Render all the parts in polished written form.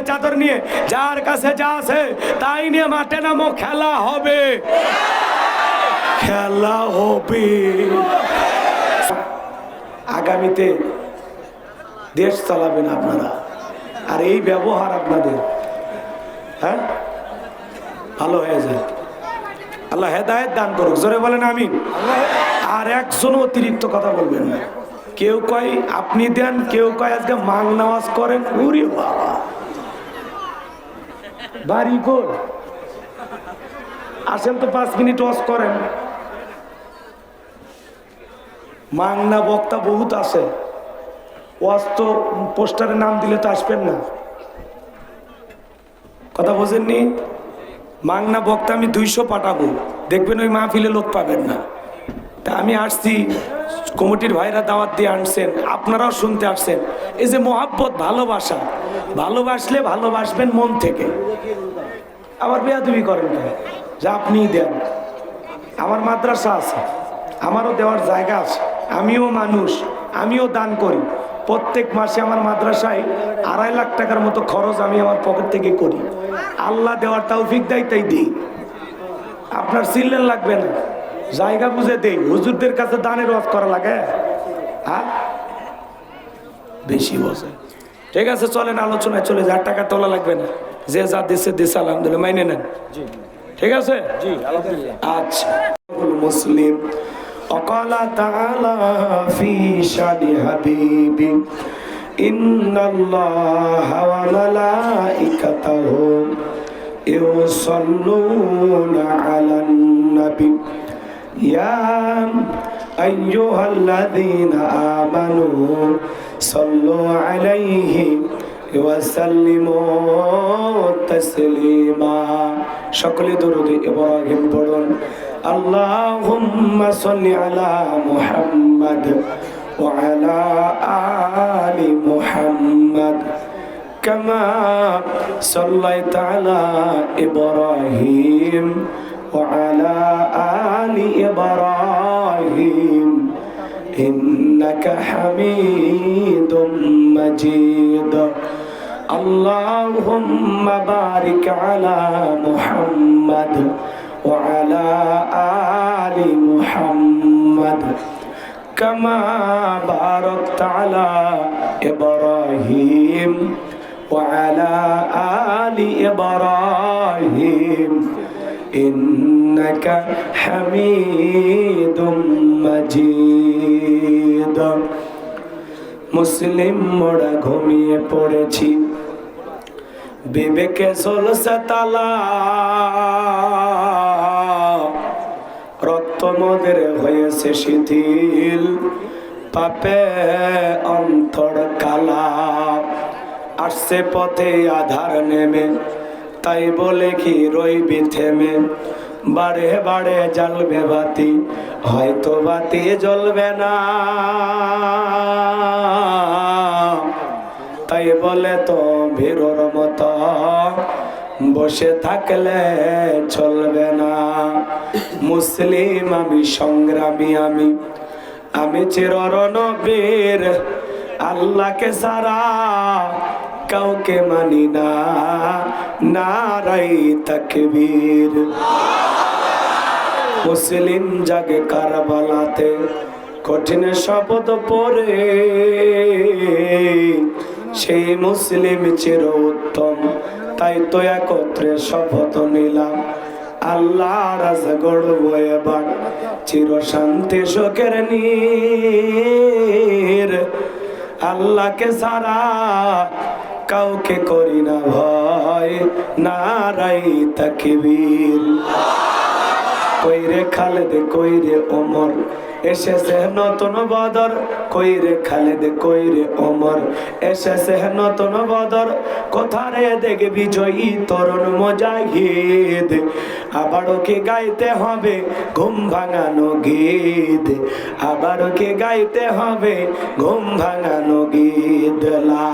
চাদর নিয়ে যার কাছে যা আছে তাই নিয়ে মাঠে নামো, খেলা হবে, খেলা হবে। আগামীতে দেশ চালাবেন আপনারা, আর এই ব্যবহার আপনাদের হ্যাঁ ভালো হয়ে যায়। আল্লাহ হেদায়েত দান করুক, জোরে বলেন আমিন। আর একজন অতিরিক্ত কথা বলবেন না। কেউ কয় আপনি দেন, কেউ কয় আজকে মাং নামাজ করেন। ওরে বাবা, বাড়ি গোল আসেন তো 5 মিনিট ওয়াজ করেন। মাংনা বক্তা বহুত আছে, ওয়াজ তো পোস্টারে নাম দিলে তো আসবেন না, কথা বোঝেননি? মাংনা বক্তা আমি 200 পাঠাবো, দেখবেন ওই মাহফিলে লোক পাবেন না। তা আমি আসছি, কমিটির ভাইরা দাওয়াত দিয়ে আনছেন, আপনারাও শুনতে আসছেন। এই যে মোহাব্বত, ভালোবাসা, ভালোবাসলে ভালোবাসবেন মন থেকে। আবার বেয়াদবি করেন কেন? যা আপনিই দেন। আমার মাদ্রাসা আছে, আমারও দেওয়ার জায়গা আছে, আমিও মানুষ, আমিও দান করি। প্রত্যেক মাসে আমার মাদ্রাসায় 2.5 লাখ টাকার মতো খরচ আমি আমার পকেট থেকে করি। আল্লাহ দেওয়ার তৌফিক দেয় তাই দিই। আপনার চিল্লেন লাগবে না, জায়গা বুঝে দেই। হুজুরদের কাছে দানের ওয়াজ করা লাগে, হ্যাঁ বেশি বসে। ঠিক আছে, চলেন আলোচনায় চলে যায়। টাকা তোলা লাগবে না, যে যা দেশে দেশে আলহামদুলিল্লাহ মাইনে নেন। ঠিক আছে, আচ্ছা। মুসলিম وقال تعالى في شان حبيبي إن الله وملائكته يصلون على النبي يا أيها الذين آمنوا صلوا عليه وسلموا تسليما সকলে দরুদ ইব্রাহিম পড়ুন। اللهم صل على محمد وعلى آل محمد كما صليت على إبراهيم وعلى آل إبراهيم إنك حميد مجيد اللهم بارك على محمد وعلى آل محمد كما باركت على إبراهيم وعلى آل إبراهيم إنك حميد مجيد মুসলিম মোরা ঘুমিয়ে পড়েছি, বিবেকে চলছে তালা, রক্ত মদের হয়েছে শিথিল, পাপে অন্তর কালা, আসছে পথে আধার নেমে, তাই বলে কি রইবি থেমে, বাড়ে বাড়ে জ্বালবে বাতি, হয়তো বাতি জ্বলবে না, তাই বলে তো ভীরর মতো বসে থাকলে চলবে না। মুসলিম আমি, সংগ্রামী আমি চিররণবীর, আল্লাহকে সারা কাউকে মানি না, নারাই তাকবীর। মুসলিম জাগে কারবালাতে কঠিন শপথ পরে, সেই মুসলিম চির উত্তম, তাই তো একত্রে শপথ নিলাম, আল্লাহ রাজ গড়ব এবার চির শান্তি সুখের নীর, আল্লাহকে সারা কাউকে করি না ভয়, নারাই তাকবীর। কইরে খালেদ কইরে ওমর, এসেছে নতুন বদর, কইরে খালেদ কইরে ওমর, এসেছে নতুন বদর, কোথারে দেখবি জয়ী তরুণ মুজাহিদ, আবারও কি গাইতে হবে ঘুম ভাঙানো গীত, আবারও কি গাইতে হবে ঘুম ভাঙানো গীত, লা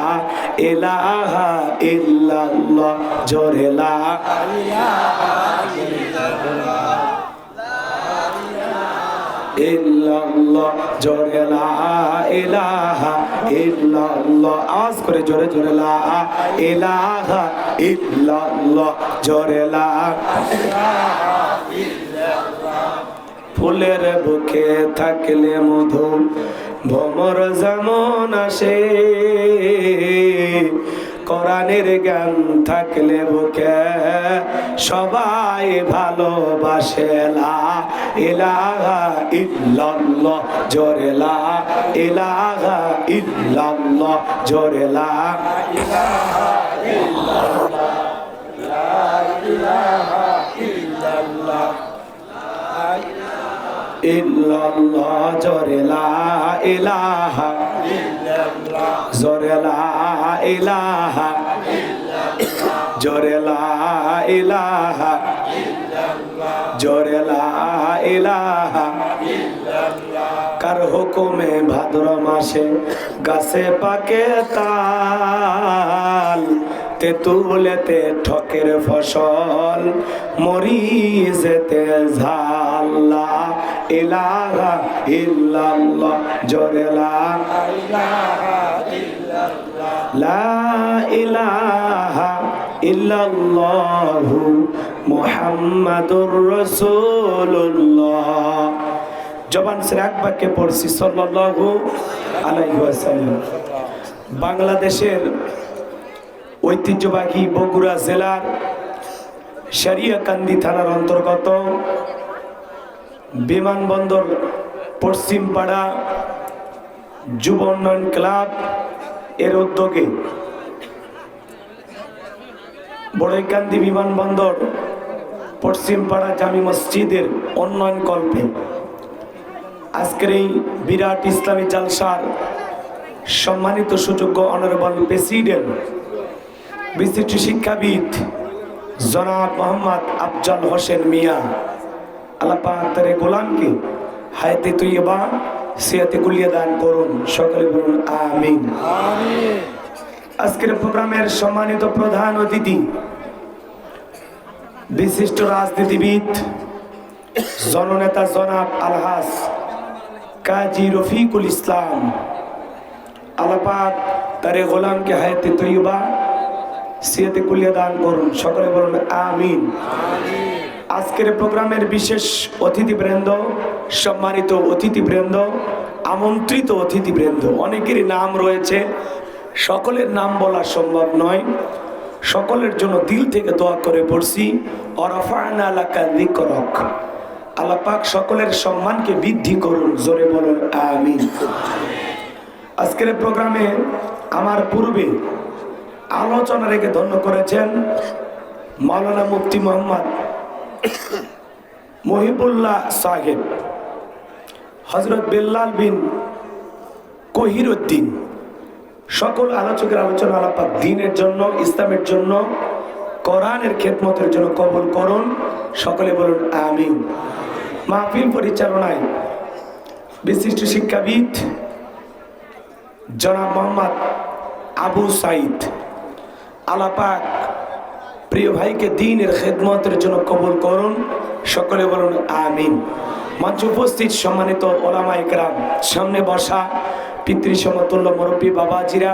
ইলাহা ইল্লাল্লাহ, জোরে লা ইলাহা ইল্লাল্লাহ, ইল্লাল্লাহ জোরে লা ইলাহা ইল্লাল্লাহ আওয়াজ করে জোরে জোরে লা ইলাহা ইল্লাল্লাহ জোরে লা ইলাহা ইল্লাল্লাহ ফুলের বুকে থাকলে মধু ভ্রমর যেমন আসে কোরআনের জ্ঞান থাকলে বুকে সবাই ভালোবাসে লা ইলাহা ইল্লাল্লাহ জোরে লা ইলাহা ইল্লাল্লাহ জোরে লা ইলাহা ইল্লাল্লাহ লা ইলাহা ইল্লাল্লাহ ইল্লাল্লাহ জোরে লা ইলাহা ইল্লাল্লাহ জোরে লা ইলাহা ইল্লাল্লাহ জোরে লা ইলাহা ইল্লাল্লাহ জোরে লা ইলাহা ইল্লাল্লাহ কার হুকুমে ভাদ্র মাসে গাছে পাকে তাল তেঁতুলেতে ঠকের ফসল মরিচেতে ঝাল লা ইলাহা ইল্লাল্লাহ জোরে লা ইলাহা ইল্লাল্লাহ লা ইলাহা ইল্লাল্লাহু মুহাম্মাদুর রাসূলুল্লাহ জবান ছেড়ে এক বাক্যে পড়ছি সাল্লাল্লাহু আলাইহি ওয়াসাল্লাম। বাংলাদেশের ঐতিহ্যবাহী বগুড়া জেলার সারিয়াকান্দি থানার অন্তর্গত বিমানবন্দর পশ্চিমপাড়া যুব উন্নয়ন ক্লাব এর উদ্যোগে বড়ইকান্দি বিমানবন্দর পশ্চিমপাড়া জামি মসজিদের উন্নয়ন কল্পে আজকের এই বিরাট ইসলামী জালসার সম্মানিত সুযোগ্য অনারেবল প্রেসিডেন্ট বিশিষ্ট শিক্ষাবিদ জনাব মোহাম্মদ আফজাল হোসেন মিয়া আল্লাহ পাক তার গোলামকে হায়াতে তৈয়বা সিয়াতে কুলিয়া দান করুন, সকলে বলুন আমিন। আজকের প্রোগ্রামের সম্মানিত প্রধান অতিথি বিশিষ্ট রাজনীতিবিদ জননেতা জনাব আলহাজ কাজী রফিকুল ইসলাম, আল্লাহ পাক তার গোলামকে হায়াতে তৈয়বা সিয়াতে কুলিয়া দান করুন, সকলে বলুন আমিন। আজকের প্রোগ্রামের বিশেষ অতিথিবৃন্দ, সম্মানিত অতিথিবৃন্দ, আমন্ত্রিত অতিথিবৃন্দ, অনেকেরই নাম রয়েছে, সকলের নাম বলা সম্ভব নয়। সকলের জন্য দিল থেকে দোয়া করে পড়ছি ওয়ারাফা'না লাকা যিকরাক, আল্লাহ পাক সকলের সম্মানকে বৃদ্ধি করুন, জোরে বলুন আমিন। আজকের প্রোগ্রামে আমার পূর্বে আলোচনা রেখে ধন্য করেছেন মাওলানা মুফতি মোহাম্মদ মহিবুল্লাহ সাহেব, হযরত বেল্লাল বিন কহিরউদ্দিন। সকল আলোচকের আলোচনা আল্লাহ পাক দ্বীনের জন্য, ইসলামের জন্য, কোরআনের খেদমতের জন্য কবুল করুন, সকলে বলুন আমিন। মাহফিল পরিচালনায় বিশিষ্ট শিক্ষাবিদ জনাব মোহাম্মদ আবু সাইদ, আল্লাহ পাক প্রিয় ভাইকে দ্বীনের খেদমতের জন্য কবুল করুন, সকলে বলুন আমিন। মঞ্চে উপস্থিত সম্মানিত ওলামা ইকরাম, সামনে বসা পিতৃসমতুল্য মুরব্বী বাবাজিরা,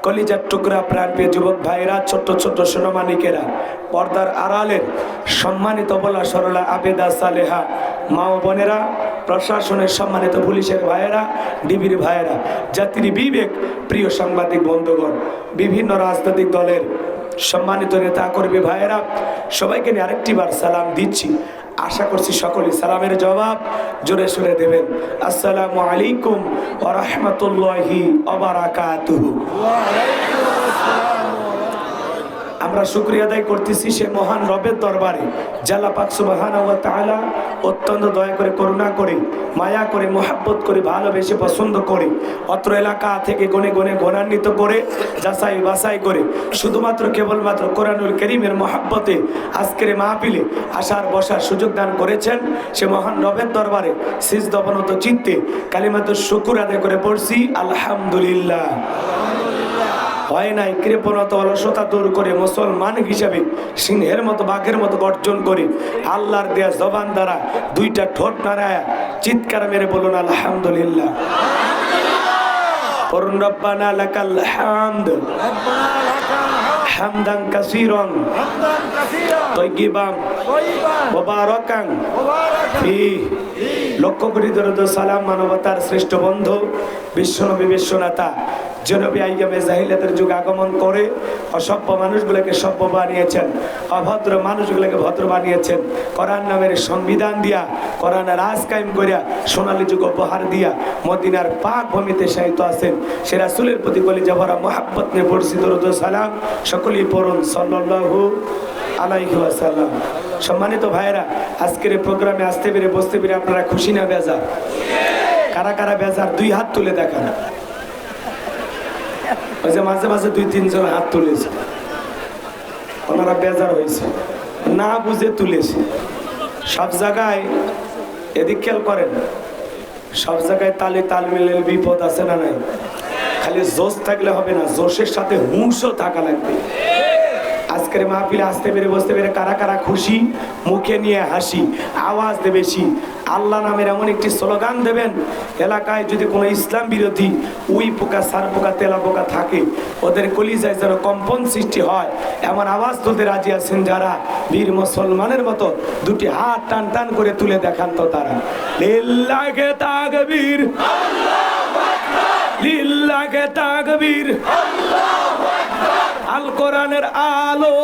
কলিজার টুকরা প্রাণপ্রিয় যুবক ভাইরা, ছোট্ট ছোট্ট সোনামানিকেরা, পর্দার আড়ালের সম্মানিত বলা সরলা আবেদা সালেহা মা ও বোনেরা, প্রশাসনের সম্মানিত পুলিশের ভাইয়েরা, ডিবির ভাইয়েরা, জাতির বিবেক প্রিয় সাংবাদিক বন্ধুগণ, বিভিন্ন রাজনৈতিক দলের সম্মানিত নেতা কর্মী ভাইয়েরা, সবাইকে নিয়ে আরেকটি বার সালাম দিচ্ছি। আশা করছি সকলেই সালামের জবাব জোরে সুরে দেবেন। আসসালামু আলাইকুম ওয়া রাহমাতুল্লাহি ওয়া বারাকাতুহু। আমরা শুকরিয়া আদায় করতেছি সে মহান রবের দরবারে, আল্লাহ পাক সুবহানাহু ওয়া তাআলা অত্যন্ত দয়া করে, করুণা করে, মায়া করে, মোহাব্বত করে, ভালোবেসে, পছন্দ করে, অত্র এলাকা থেকে গনে গনে গণান্বিত করে, যাচাই বাছাই করে, শুধুমাত্র কেবলমাত্র কোরআনুল কারীমের মোহাব্বতে আজকের মাহফিলে আসার বসার সুযোগ দান করেছেন। সে মহান রবের দরবারে সিজদা অবনত চিত্তে কালিমাতুশ শুকর আদায় করে পড়ছি আলহামদুলিল্লাহ। হয় নাই, কৃপণতা অলসতা দূর করে মুসলমান হিসাবে সিংহের মতো বাঘের মতো গর্জন করে আল্লাহর দেয়া জবান দ্বারা দুইটা ঠোঁট নাড়ায়া চিৎকার মেরে বলুন আলহামদুলিল্লাহ। পড়ুন রব্বানা লাকাল হামদ হামদান কাসীরান তাইয়িবান মুবারাকান ফীহি। লক্ষ কোটি দরুদ সালাম মানবতার শ্রেষ্ঠ বন্ধু বিশ্বনবী বিশ্বনেতা জনবী আইয়ামে জাহিলিয়াতের যুগ আগমন করে অসভ্য মানুষগুলোকে সভ্য বানিয়েছেন, অভদ্র মানুষগুলোকে ভদ্র বানিয়েছেন। কোরআন নামের সংবিধান দিয়া, কোরআনের রাজ কায়েম করিয়া সোনালী যুগ উপহার দিয়া মদিনার পাক ভূমিতে শায়িত আছেন সে রাসূলের প্রতি কলিজা ভরা মহাব্বত নিয়ে পড়ছি দরুদ সালাম। সকলেই পড়ুন সাল্লাল্লাহু আলাইহি ওয়াসাল্লাম। সম্মানিত ভাইরা, আজকের এই প্রোগ্রামে আসতে পেরে বসতে পেরে আপনারা খুশি না বেজার? কারা কারা বেজার দুই হাত তুলে দেখান। ওই যে মাঝে মাঝে দুই তিনজন হাত তুলেছে, ওনারা বেজার হয়েছে, না বুঝে তুলেছে। সব জায়গায় এদিক খেয়াল করেন, সব জায়গায় তালে তাল মিলের বিপদ আছে না নাই? খালি জোশ থাকলে হবে না, জোশের সাথে হুঁশও থাকা লাগবে। আজকের মাহফিলে আসতে পেরে বসতে পেরে কারা কারা খুশি? মুখে নিয়ে হাসি, আওয়াজ দেবে বেশি। আল্লাহ নামের এমন একটি স্লোগান দেবেন, এলাকায় যদি কোনো ইসলাম বিরোধী উই পোকা, সার পোকা, তেলা পোকা থাকে, ওদের কলিজায় যেন কম্পন সৃষ্টি হয় এমন আওয়াজ তুলতে রাজি আছেন যারা? বীর মুসলমানের মতো দুটি হাত টান টান করে তুলে দেখান তো তারা। লিল্লাহি তাকবীর, আল্লাহু আকবার, লিল্লাহি তাকবীর, আল্লাহু আকবার। আল কোরআনের আলো,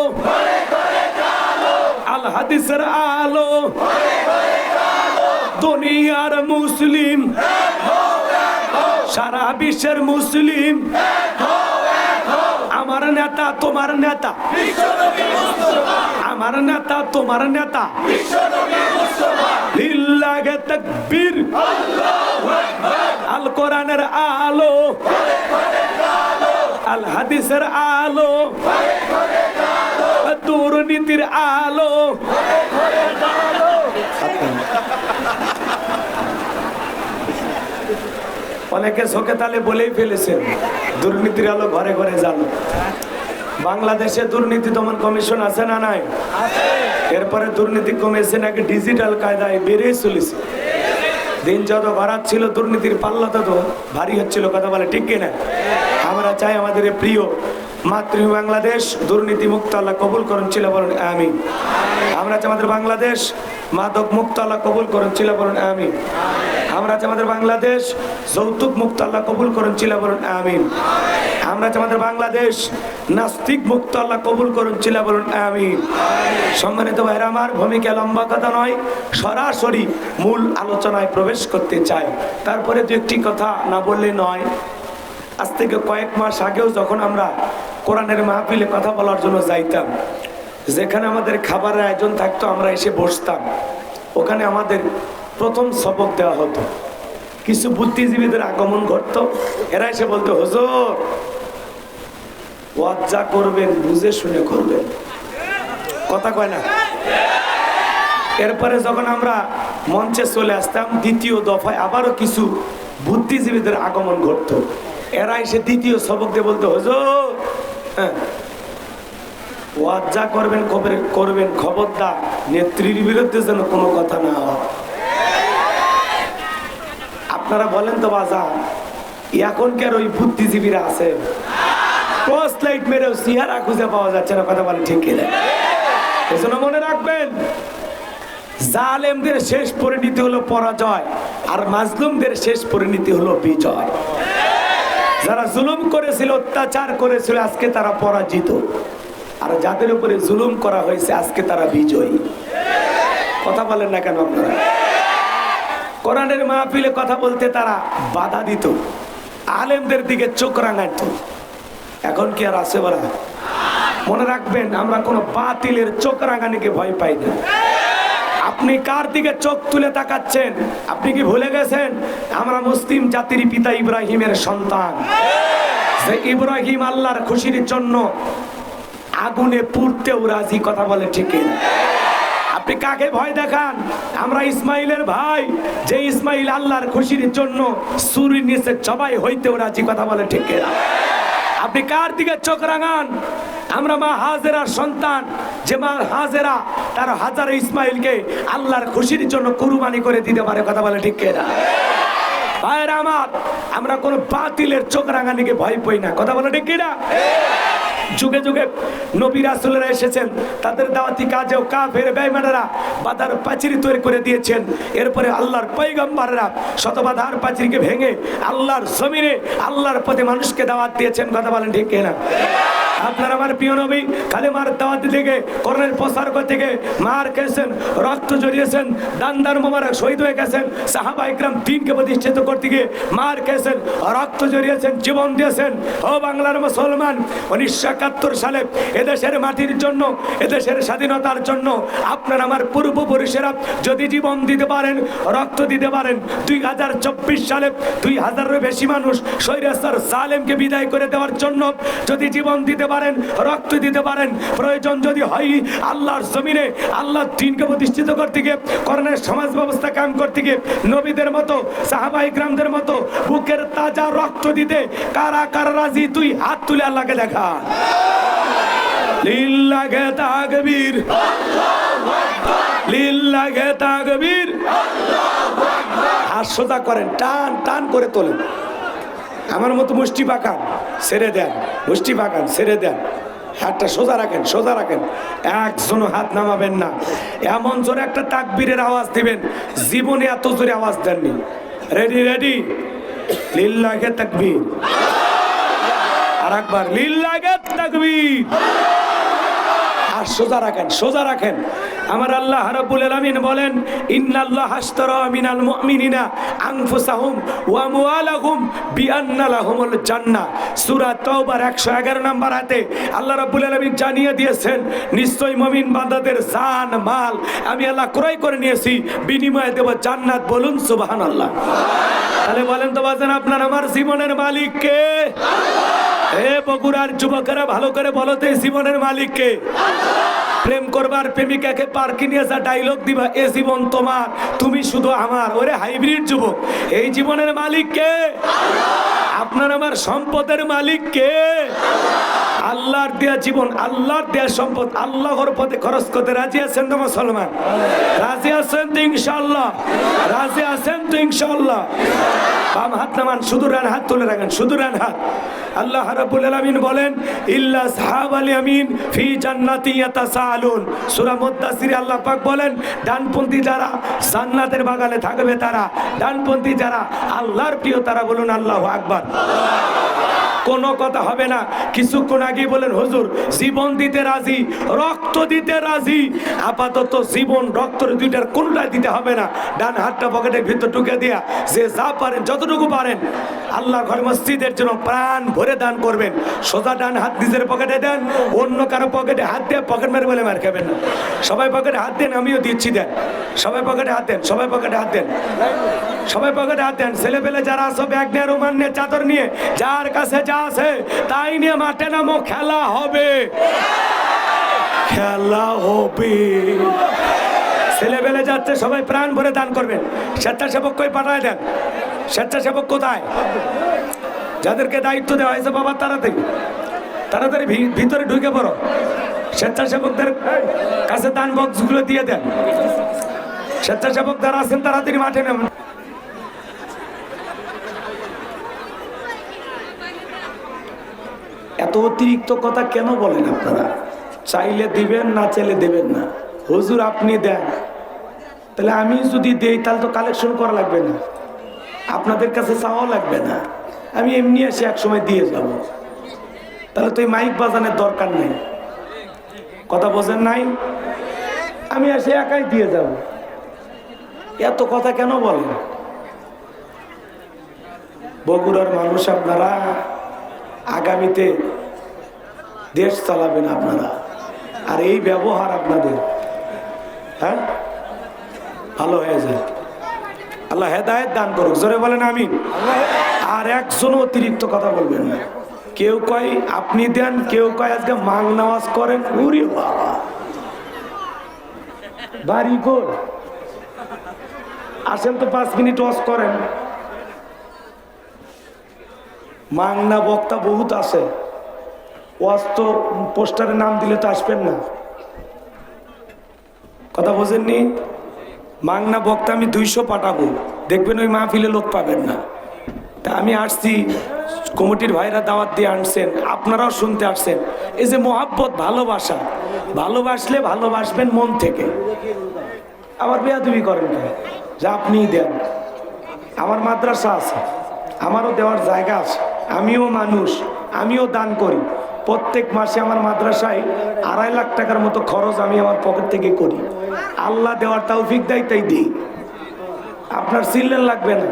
আল হাদিসের আলো, দুনিয়ার মুসলিম, সারা বিশ্বের মুসলিম, আমার নেতা তোমার নেতা, আমার নেতা তোমার নেতা, লিল্লাহি তাকবীর, আল্লাহু আকবার। আল কোরআনের আলো, আল হাদিসের আলো, দুর্নীতির আলো। অনেকে চোখে তালে বলেই ফেলেছেন দুর্নীতির আলো ঘরে ঘরে জানো। বাংলাদেশে দুর্নীতি দমন কমিশন আছে না নাই? এরপরে দুর্নীতি কমেছে নাকি ডিজিটাল কায়দায় বেড়ে চলেছে। দিন যত বাড়াচ্ছিল দুর্নীতির পাল্লা তত ভারী হচ্ছিল। কথা বলে ঠিক কিনা? আমরা চাই আমাদের প্রিয় মাতৃভূমি বাংলাদেশ দুর্নীতি মুক্ত আল্লাহ কবুল করেন, ছিল বলুন আমিন। আমরা চাই আমাদের বাংলাদেশ মাদক মুক্ত আল্লাহ কবুল করেন, ছিল বলুন আমিন। আমরা চাই আমাদের বাংলাদেশ যৌতুক মুক্ত আল্লাহ কবুল করেন, ছিল বলুন আমিন। আমরা চাই আমাদের বাংলাদেশ নাস্তিক মুক্ত আল্লাহ কবুল করুন, ছিল বলুন আমিন। সম্মানিত ভাইরা আমার, ভূমিকা লম্বা কথা নয়, সরাসরি মূল আলোচনায় প্রবেশ করতে চাই। তারপরে দু একটি কথা না বললে নয়। আজ থেকে কয়েক মাস আগেও যখন আমরা কোরআনের মাহফিলে কথা বলার জন্য যাইতাম, যেখানে আমাদের খাবারের আয়োজন থাকতো আমরা এসে বসতাম, ওখানে আমাদের প্রথম সবক দেওয়া হতো। কিছু বুদ্ধিজীবীদের আগমন ঘটতো, এরা এসে বলতো, হুজুর ওয়াজ যা করবেন বুঝে শুনে করবেন। কথা কয় না? এরপরে যখন আমরা মঞ্চে চলে আসতাম, দ্বিতীয় দফায় আবারও কিছু বুদ্ধিজীবীদের আগমন ঘটতো। এরা এসে দ্বিতীয় সবক দিয়ে বলতো, হুজুর ওয়াজ যা করবেন করবেন, খবরদার নেত্রীর বিরুদ্ধে যেন কোনো কথা না হয়। আপনারা বলেন তো বাজার, এখনকার ওই বুদ্ধিজীবীরা আছে, টর্চ লাইট মেরেও চেহারা খুঁজে পাওয়া যাচ্ছে না। কথা বলে ঠিক কিনা? এজন্য মনে রাখবেন, জালেমদের শেষ পরিণতি হলো পরাজয়, আর মাজলুমদের শেষ পরিণতি হলো বিজয়। যারা জুলুম করেছিল, অত্যাচার করেছিল, আজকে তারা পরাজিত, আর যাদের উপরে জুলুম করা হয়েছে আজকে তারা বিজয়ী। কথা বলেন না কেন আপনারা? কোরআনের মাহফিলে কথা বলতে তারা বাধা দিত, আলেমদের দিকে চোখ রাঙাইত। এখন কি আর আছে বলা? মনে রাখবেন, আমরা কোনো বাতিলের চোখ রাঙানিকে ভয় পাই না। আপনি কার দিকে চোখ তুলে তাকাচ্ছেন? আপনি কি ভুলে গেছেন আমরা মুসলিম জাতির পিতা ইব্রাহিমের সন্তান? যে ইব্রাহিম আল্লাহর খুশির জন্য আগুনে পুড়তেও রাজি। কথা বলে ঠিক না? আপনি কাকে ভয় দেখান? আমরা ইসমাইলের ভাই, যে ইসমাইল আল্লাহর খুশির জন্য সূরের নিচে জবাই হইতেও রাজি। কথা বলে ঠিক না? আপনি কার দিকে চোখ রাঙান? আমরা মা হাজেরার সন্তান, যে মা হাজেরা তার হাজার ইসমাইলকে আল্লাহর খুশির জন্য কুরবানি করে দিতে পারে। কথা বলে ঠিক কিনা? ভাইরা আমার, আমরা কোনো বাতিলের চোখ রাঙানিকে ভয় পাই না। কথা বলে ঠিক কিনা? যুগে যুগে নবী রাসূলরা এসেছেন, তাদের দাওয়াতি কাজেও কাফের বেঈমানেরা বাধার পাঁচিল তৈরি করে দিয়েছেন। এরপরে আল্লাহর পয়গম্বররা শতবাধার পাঁচিলকে ভেঙে আল্লাহর জমিনে আল্লাহর পথে মানুষকে দাওয়াত দিয়েছেন। কথা বলেন ঠিক কিনা? আপনার আমার প্রিয় নবী কালেমার দাওয়াত থেকে, কোরআনের প্রচার করতে গিয়ে মার খেয়েছেন, রক্ত ঝরিয়েছেন, দান্দার মোবারক শহীদ হয়ে গেছেন। সাহাবা ইকরাম দ্বীনকে প্রতিষ্ঠিত করতে গিয়ে মার খেয়েছেন, রক্ত ঝরিয়েছেন, জীবন দিয়েছেন। ও বাংলার মুসলমান, 1971 সালে এদেশের মাটির জন্য, এদেশের স্বাধীনতার জন্য আপনার আমার পূর্বপুরুষেরা যদি জীবন দিতে পারেন, রক্ত দিতে পারেন, 2024 সালে 2000-এর বেশি মানুষ স্বৈরাচার জালেমকে বিদায় করে দেওয়ার জন্য যদি জীবন দিতে পারেন, রক্ত দিতে পারেন, প্রয়োজন যদি হয় আল্লাহর জমিনে আল্লাহর দ্বীনকে প্রতিষ্ঠিত করতে গিয়ে, কোরআনের সমাজ ব্যবস্থা কায়েম করতে গিয়ে নবীদের মতো, সাহাবা ইকরামদের মতো বুকের তাজা রক্ত দিতে কারা কারা রাজি? তুই হাত তুলে আল্লাহকে দেখা। লিল্লাহে তাকবীর, লিল্লাহে তাকবীর। হাত সোজা করেন, টান টান করে তোলেন। আমার মতো মুষ্টি পাকান, ছেড়ে দেন, মুষ্টি পাকান, ছেড়ে দেন। হাতটা সোজা রাখেন, সোজা রাখেন, একজনও হাত নামাবেন না। এমন জোরে একটা তাকবীরের আওয়াজ দিবেন, জীবনে এত জোরে আওয়াজ দেননি। রেডি রেডি, লিল্লাহে তাকবীর। আর একবার লিল্লাহে তাকবীর। আর সোজা রাখেন, সোজা রাখেন। আমার আল্লাহ রাব্বুল আলামিন বলেন, ইন্নাল্লাহা আশতারা মিনাল মুমিনিনা আনফুসাহুম ওয়া আমওয়ালাহুম বিআন্না লাহুমুল জান্নাহ। সূরা তাওবার 111 নম্বর আয়াতে আল্লাহ রাব্বুল আলামিন জানিয়ে দিয়েছেন, নিশ্চয় মুমিন বান্দাদের জান মাল আমি আল্লাহ ক্রয় করে নিয়েছি, বিনিময়ে দেব জান্নাত। বলুন সুবহানাল্লাহ। তাহলে বলেন তো বাজান, আপনার আমার জীবনের মালিক কে? এ বগুড়ার যুবকেরা ভালো করে বলো তো, জীবনের মালিক কে? প্রেম করবার প্রেমিকাকে পার্কে নিয়ে যা ডায়লগ দিবা, এ জীবন তোমার, তুমি শুধু আমার। ওরে হাইব্রিড যুবক, এই জীবনের মালিক কে? আপনার আমার সম্পদের মালিক কে? আল্লাহর দেয়া জীবন, আল্লাহর দেয়া সম্পদ আল্লাহর পথে খরচ করতে রাজি আছেন তো মুসলমান? রাজি আছেন তো ইনশাআল্লাহ? রাজি আছেন তো ইনশাআল্লাহ? বাম হাত নামান, শুধু ডান হাত তুলে রাখেন, শুধু ডান হাত। আল্লাহ রাব্বুল আলামিন বলেন, ইল্লা আসহাবাল ইয়ামিন ফি জান্নাতি ইয়াতাসাআলুন। সূরা মুদ্দাসিরে আল্লাহ পাক বলেন, ডানপন্থী যারা জান্নাতের বাগানে থাকবে তারা, ডানপন্থী যারা আল্লাহর প্রিয় তারা। বলুন আল্লাহু আকবার। কোনো কথা হবে না। কিছুক্ষণ আগে বলেন, হুজুর জীবন দিতে রাজি, রক্ত দিতে রাজি। আপাতত জীবন রক্তের দুইটার কোনটা দিতে হবে না। ডান হাতটা পকেটের ভিতর ঢুকে দিয়া যে যা পারেন, যতটুকু পারেন আল্লাহ ঘর মসজিদের জন্য প্রাণ ভরে দান করবেন। সোজা ডান হাত নিজের পকেটে দেন, অন্য কারো পকেটে হাত দিয়ে পকেট মেরে বলে মার খাবেন না। সবাই পকেটে হাত দেন, আমিও দিচ্ছি, দেন। সবাই পকেটে হাত দেন, সবাই পকেটে হাত দেন, সবাই পকেটে হাত দেন। ছেলে পেলে যারা আসো, ব্যাগ নিয়ে, রুমাল নিয়ে, চাদর নিয়ে, যার কাছে যা আছে তাই নিয়ে মাঠে নামো। খেলা হবে, খেলা হবে। ছেলে পেলে যাচ্ছে, সবাই প্রাণ ভরে দান করবেন। স্বেচ্ছাসেবক কই পাঠায় দেন? স্বেচ্ছাসেবক কোথায়? যাদেরকে দায়িত্ব দেওয়া হয়েছে বাবা, তাড়াতাড়ি তাড়াতাড়ি ভিতরে ঢুকে পড়ো। স্বেচ্ছাসেবকদের কাছে দান বক্সগুলো দিয়ে দেন। স্বেচ্ছাসেবক যারা আছেন তাড়াতাড়ি মাঠে নামেন। এত অতিরিক্ত কথা কেন বলেন আপনারা? চাইলে দিবেন, না চাইলে দেবেন না। হুজুর আপনি দেন, তাহলে আমি যদি দেই তাহলে তো কালেকশন করা লাগবে না, আপনাদের কাছে চাওয়া লাগবে না। আমি এমনি এসে এক সময় দিয়ে যাব, তাহলে তো এই মাইক বাজানোর দরকার নেই। কথা বোঝেন নাই? আমি এসে একাই দিয়ে যাব। এত কথা কেন বলেন? বগুড়ার মানুষ আপনারা, আগামীতে দেশ চালাবেন আপনারা, আর এই ব্যবহার আপনাদের, হ্যাঁ, ভালো হয়ে যায়। আল্লাহ হেদায়েত দান করুক, জোরে বলেন আমিন। আর একজনও অতিরিক্ত কথা বলবেন না। কেউ কয় আপনি দেন, কেউ কয় আজকে মাং নামাজ করেন। উরি বাবা, বাড়ি কর, আসেন তো 5 মিনিট ওয়াজ করেন। মাংনা বক্তা বহুত আছে, ওয়াজ তো পোস্টারে নাম দিলে তো আসবেন না, কথা বোঝেননি? মাংনা বক্তা আমি 200 পাঠাবো, দেখবেন ওই মাহফিলে লোক পাবেন না। তা আমি আসছি, কমিটির ভাইরা দাওয়াত দিয়ে আনছেন, আপনারাও শুনতে আসছেন। এই যে মোহাব্বত, ভালোবাসা, ভালোবাসলে ভালোবাসবেন মন থেকে। আবার বেয়াদবি করেন না, যা আপনিই দেন। আমার মাদ্রাসা আছে, আমারও দেওয়ার জায়গা আছে, আমিও মানুষ, আমিও দান করি। প্রত্যেক মাসে আমার মাদ্রাসায় 2.5 লাখ টাকার মতো খরচ আমি আমার পকেট থেকে করি। আল্লাহ দেওয়ার তৌফিক দেয় তাই দিই। আপনার সিলেন লাগবে না,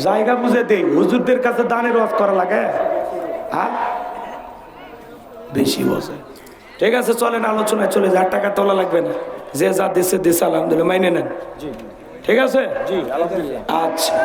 জায়গা বুঝে দেই। হুজুরদের কাছে দানের ওয়াজ করা লাগে, হ্যাঁ বেশি বসে। ঠিক আছে, চলেন আলোচনায় চলে যায়, টাকা তোলা লাগবে না, যে যা দেশে দেশে আলহামদুলিল্লাহ মাইনে নেন। ঠিক আছে, আচ্ছা।